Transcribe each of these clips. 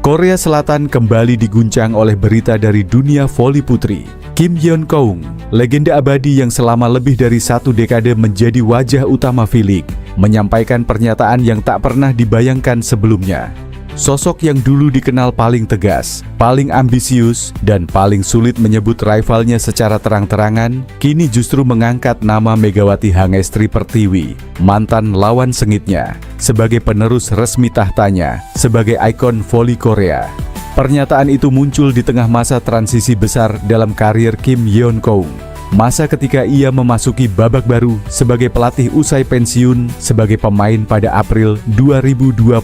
Korea Selatan kembali diguncang oleh berita dari dunia voli putri. Kim Yeon-keung, legenda abadi yang selama lebih dari 1 dekade menjadi wajah utama V-League, menyampaikan pernyataan yang tak pernah dibayangkan sebelumnya. Sosok yang dulu dikenal paling tegas, paling ambisius, dan paling sulit menyebut rivalnya secara terang-terangan, kini justru mengangkat nama Megawati Hangestri Pertiwi, mantan lawan sengitnya, sebagai penerus resmi tahtanya, sebagai ikon voli Korea. Pernyataan itu muncul di tengah masa transisi besar dalam karir Kim Yeon-keung. Masa ketika ia memasuki babak baru sebagai pelatih usai pensiun sebagai pemain pada April 2025.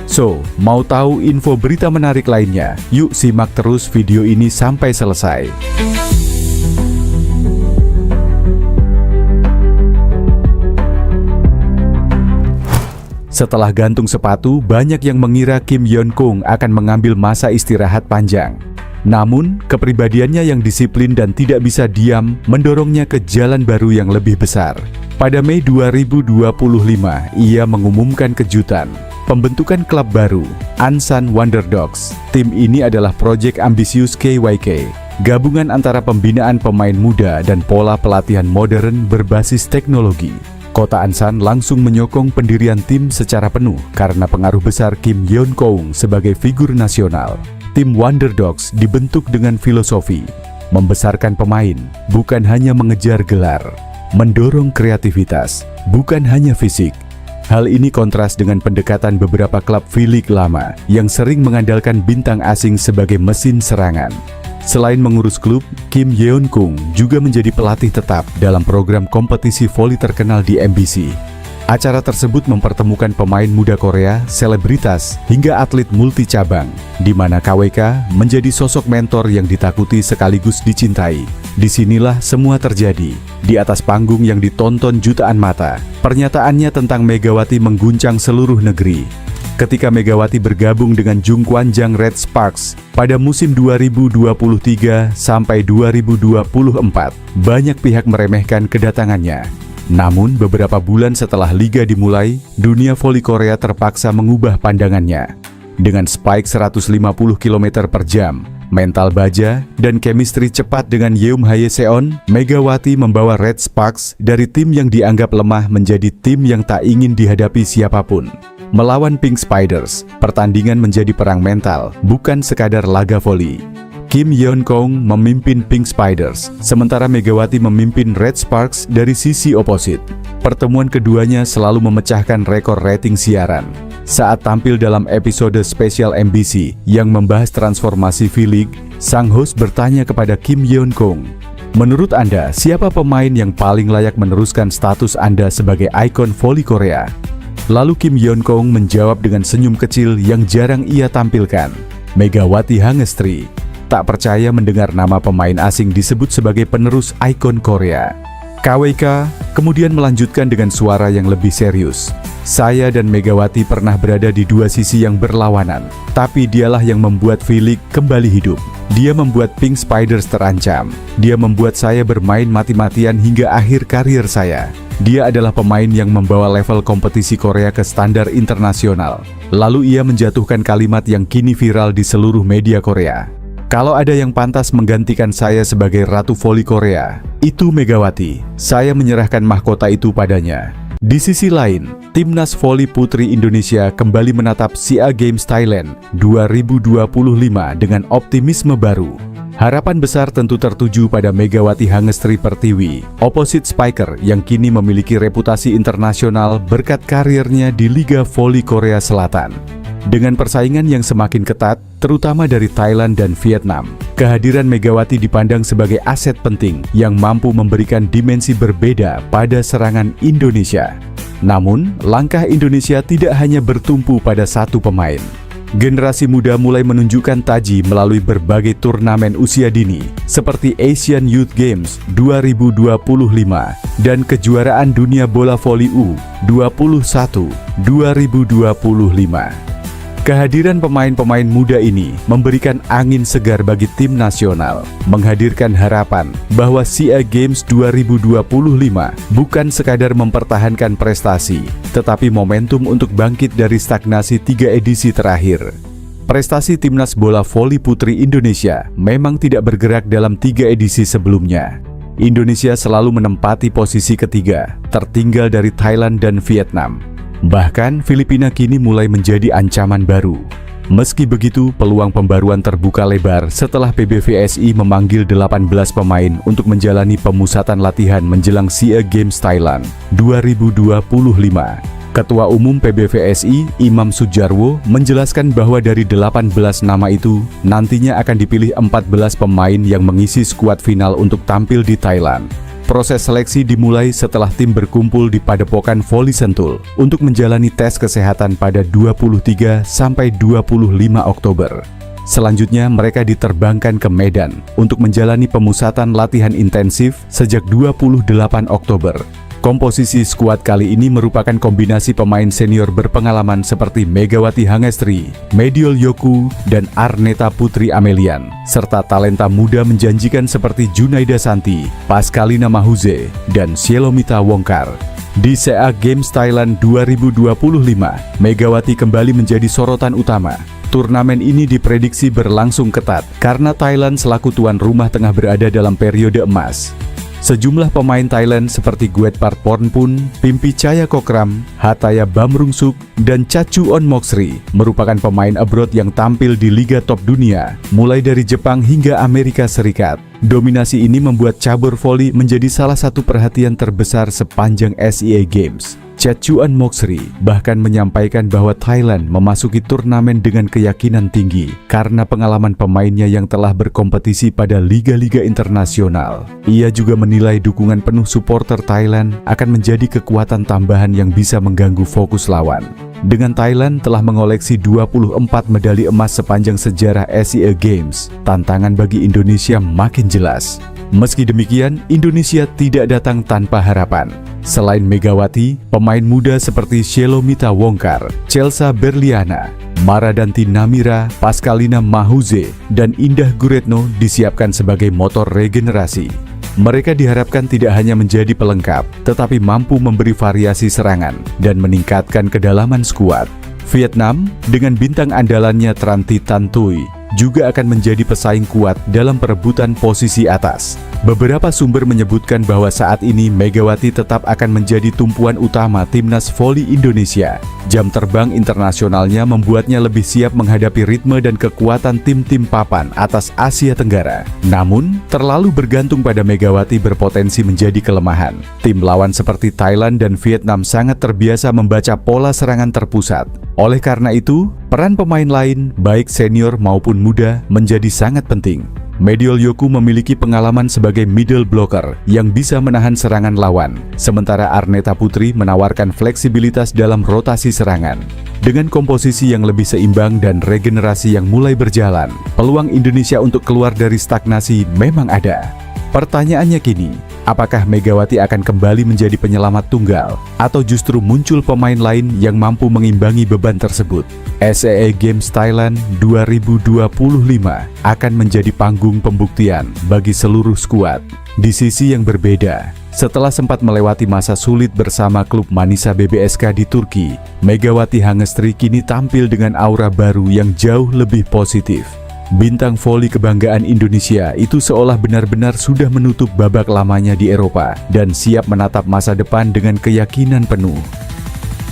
So, mau tahu info berita menarik lainnya? Yuk simak terus video ini sampai selesai. Setelah gantung sepatu, banyak yang mengira Kim Yeon-keung akan mengambil masa istirahat panjang. Namun, kepribadiannya yang disiplin dan tidak bisa diam mendorongnya ke jalan baru yang lebih besar. Pada Mei 2025, ia mengumumkan kejutan. Pembentukan klub baru, Ansan Wonderdogs. Tim ini adalah proyek ambisius KYK, gabungan antara pembinaan pemain muda dan pola pelatihan modern berbasis teknologi. Kota Ansan langsung menyokong pendirian tim secara penuh karena pengaruh besar Kim Yeon-keung sebagai figur nasional. Tim Wonderdogs dibentuk dengan filosofi membesarkan pemain, bukan hanya mengejar gelar, mendorong kreativitas, bukan hanya fisik. Hal ini kontras dengan pendekatan beberapa klub V-League lama yang sering mengandalkan bintang asing sebagai mesin serangan. Selain mengurus klub, Kim Yeon-keung juga menjadi pelatih tetap dalam program kompetisi voli terkenal di MBC. Acara tersebut mempertemukan pemain muda Korea, selebritas, hingga atlet multi cabang, di mana KWK menjadi sosok mentor yang ditakuti sekaligus dicintai. Disinilah semua terjadi, di atas panggung yang ditonton jutaan mata. Pernyataannya tentang Megawati mengguncang seluruh negeri. Ketika Megawati bergabung dengan Jungkwanjang Red Sparks pada musim 2023 sampai 2024, banyak pihak meremehkan kedatangannya. Namun beberapa bulan setelah liga dimulai, dunia voli Korea terpaksa mengubah pandangannya. Dengan spike 150 km per jam, mental baja, dan chemistry cepat dengan Yeom Hae-seon, Megawati membawa Red Sparks dari tim yang dianggap lemah menjadi tim yang tak ingin dihadapi siapapun. Melawan Pink Spiders, pertandingan menjadi perang mental, bukan sekadar laga voli. Kim Yeon-keung memimpin Pink Spiders, sementara Megawati memimpin Red Sparks dari sisi oposit. Pertemuan keduanya selalu memecahkan rekor rating siaran. Saat tampil dalam episode spesial MBC yang membahas transformasi V-League, sang host bertanya kepada Kim Yeon-keung, "Menurut Anda, siapa pemain yang paling layak meneruskan status Anda sebagai ikon voli Korea?" Lalu Kim Yeon-keung menjawab dengan senyum kecil yang jarang ia tampilkan, "Megawati Hangestri." Tak percaya mendengar nama pemain asing disebut sebagai penerus ikon Korea. KWK kemudian melanjutkan dengan suara yang lebih serius, "Saya dan Megawati pernah berada di dua sisi yang berlawanan, tapi dialah yang membuat V-League kembali hidup. Dia membuat Pink Spiders terancam. Dia membuat saya bermain mati-matian hingga akhir karir saya. Dia adalah pemain yang membawa level kompetisi Korea ke standar internasional." Lalu ia menjatuhkan kalimat yang kini viral di seluruh media Korea. "Kalau ada yang pantas menggantikan saya sebagai Ratu Voli Korea, itu Megawati. Saya menyerahkan mahkota itu padanya." Di sisi lain, Timnas Voli Putri Indonesia kembali menatap SEA Games Thailand 2025 dengan optimisme baru. Harapan besar tentu tertuju pada Megawati Hangestri Pertiwi, oposit spiker yang kini memiliki reputasi internasional berkat karirnya di Liga Voli Korea Selatan. Dengan persaingan yang semakin ketat, terutama dari Thailand dan Vietnam, kehadiran Megawati dipandang sebagai aset penting yang mampu memberikan dimensi berbeda pada serangan Indonesia. Namun, langkah Indonesia tidak hanya bertumpu pada satu pemain. Generasi muda mulai menunjukkan taji melalui berbagai turnamen usia dini, seperti Asian Youth Games 2025 dan kejuaraan dunia bola voli U21 2025. Kehadiran pemain-pemain muda ini memberikan angin segar bagi tim nasional, menghadirkan harapan bahwa SEA Games 2025 bukan sekadar mempertahankan prestasi, tetapi momentum untuk bangkit dari stagnasi 3 edisi terakhir. Prestasi timnas bola voli putri Indonesia memang tidak bergerak dalam 3 edisi sebelumnya. Indonesia selalu menempati posisi ketiga, tertinggal dari Thailand dan Vietnam. Bahkan Filipina kini mulai menjadi ancaman baru. Meski begitu, peluang pembaruan terbuka lebar setelah PBVSI memanggil 18 pemain untuk menjalani pemusatan latihan menjelang SEA Games Thailand 2025. Ketua Umum PBVSI, Imam Sujarwo, menjelaskan bahwa dari 18 nama itu, nantinya akan dipilih 14 pemain yang mengisi skuad final untuk tampil di Thailand. Proses seleksi dimulai setelah tim berkumpul di Padepokan Voli Sentul untuk menjalani tes kesehatan pada 23 sampai 25 Oktober. Selanjutnya mereka diterbangkan ke Medan untuk menjalani pemusatan latihan intensif sejak 28 Oktober. Komposisi skuad kali ini merupakan kombinasi pemain senior berpengalaman seperti Megawati Hangestri, Mediol Yoku, dan Arneta Putri Amelian, serta talenta muda menjanjikan seperti Junaida Santi, Pascalina Mahuze, dan Shelomita Wongkar. Di SEA Games Thailand 2025, Megawati kembali menjadi sorotan utama. Turnamen ini diprediksi berlangsung ketat karena Thailand selaku tuan rumah tengah berada dalam periode emas. Sejumlah pemain Thailand seperti Guetpart Pornpun, Pimpi Chaya Kokram, Hataya Bamrungsuk, dan Chachuon Moksri merupakan pemain abroad yang tampil di liga top dunia, mulai dari Jepang hingga Amerika Serikat. Dominasi ini membuat cabur voli menjadi salah satu perhatian terbesar sepanjang SEA Games. Chachuon Moksri bahkan menyampaikan bahwa Thailand memasuki turnamen dengan keyakinan tinggi karena pengalaman pemainnya yang telah berkompetisi pada liga-liga internasional. Ia juga menilai dukungan penuh supporter Thailand akan menjadi kekuatan tambahan yang bisa mengganggu fokus lawan. Dengan Thailand telah mengoleksi 24 medali emas sepanjang sejarah SEA Games, tantangan bagi Indonesia makin jelas. Meski demikian, Indonesia tidak datang tanpa harapan. Selain Megawati, pemain muda seperti Shelomita Wongkar, Chelsea Berliana, Maradanti Namira, Pascalina Mahuze, dan Indah Guretno disiapkan sebagai motor regenerasi. Mereka diharapkan tidak hanya menjadi pelengkap, tetapi mampu memberi variasi serangan dan meningkatkan kedalaman skuad. Vietnam, dengan bintang andalannya Tranti Tantui, juga akan menjadi pesaing kuat dalam perebutan posisi atas. Beberapa sumber menyebutkan bahwa saat ini Megawati tetap akan menjadi tumpuan utama timnas voli Indonesia. Jam terbang internasionalnya membuatnya lebih siap menghadapi ritme dan kekuatan tim-tim papan atas Asia Tenggara. Namun, terlalu bergantung pada Megawati berpotensi menjadi kelemahan. Tim lawan seperti Thailand dan Vietnam sangat terbiasa membaca pola serangan terpusat. Oleh karena itu, peran pemain lain, baik senior maupun muda, menjadi sangat penting. Mediol Yoku memiliki pengalaman sebagai middle blocker yang bisa menahan serangan lawan, sementara Arneta Putri menawarkan fleksibilitas dalam rotasi serangan. Dengan komposisi yang lebih seimbang dan regenerasi yang mulai berjalan, peluang Indonesia untuk keluar dari stagnasi memang ada. Pertanyaannya kini, apakah Megawati akan kembali menjadi penyelamat tunggal atau justru muncul pemain lain yang mampu mengimbangi beban tersebut? SEA Games Thailand 2025 akan menjadi panggung pembuktian bagi seluruh skuad. Di sisi yang berbeda, setelah sempat melewati masa sulit bersama klub Manisa BBSK di Turki, Megawati Hangestri kini tampil dengan aura baru yang jauh lebih positif. Bintang voli kebanggaan Indonesia itu seolah benar-benar sudah menutup babak lamanya di Eropa dan siap menatap masa depan dengan keyakinan penuh.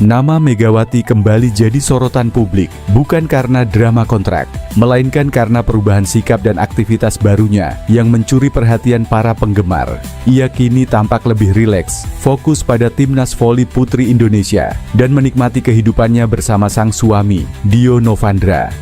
Nama Megawati kembali jadi sorotan publik, bukan karena drama kontrak, melainkan karena perubahan sikap dan aktivitas barunya yang mencuri perhatian para penggemar. Ia kini tampak lebih rileks, fokus pada timnas voli putri Indonesia, dan menikmati kehidupannya bersama sang suami, Dio Novandra.